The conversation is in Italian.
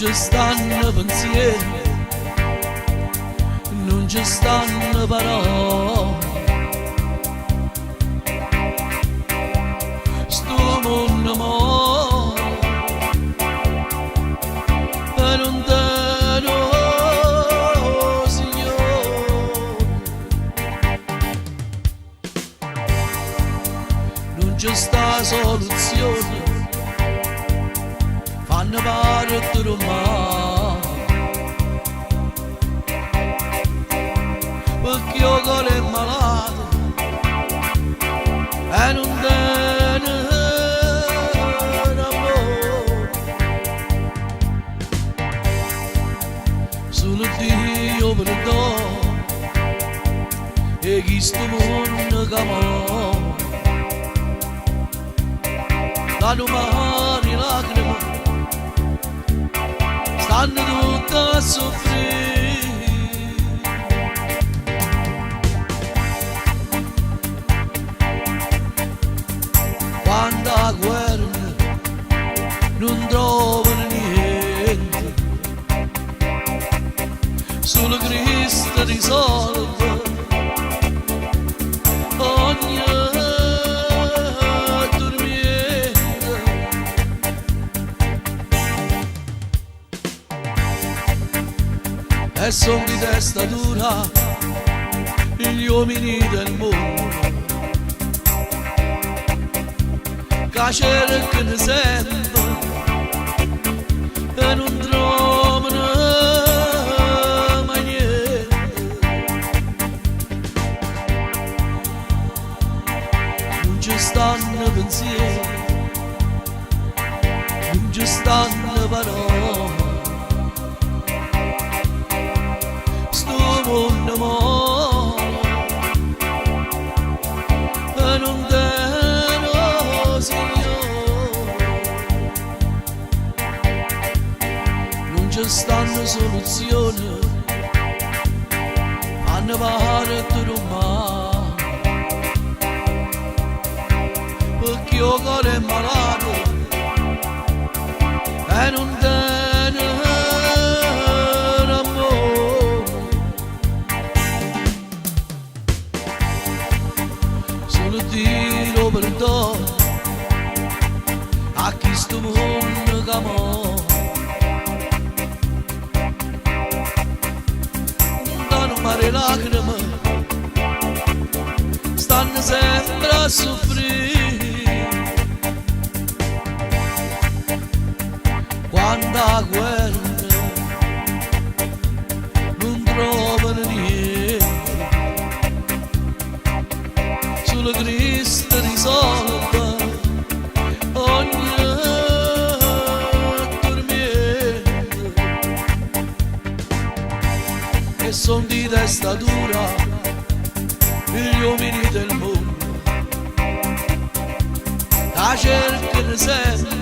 ci stanno pensieri, non ci stanno parole. Sto mondo muore e non te lo, Signore. Non c'è sta soluzione, fanno parte romano, perché io cuore è malato e non tiene amore. Solo Dio perdono e chi sto mondo che muore. Da domani lacrime stanno tutte a soffrire. Quando la guerra non trovano niente, solo Cristo risolve ogni tormento. E son di testa dura gli uomini del mondo, che cercano sempre e non trovano mai niente. Non ci stanno pensieri, non ci stanno parole. Mondo muore e non te lo, Signore. Non ci stanno soluzioni, fanno parte romano, perché io cuore è malato e non tiene amore. Solo Dio perdono a chi sto mondo che muore. Danno mare lacrime, stanno sempre a soffrire. Quando la guerra non trovano niente, solo Cristo risolve ogni tormento. E son di testa dura gli uomini del mondo, che cercano sempre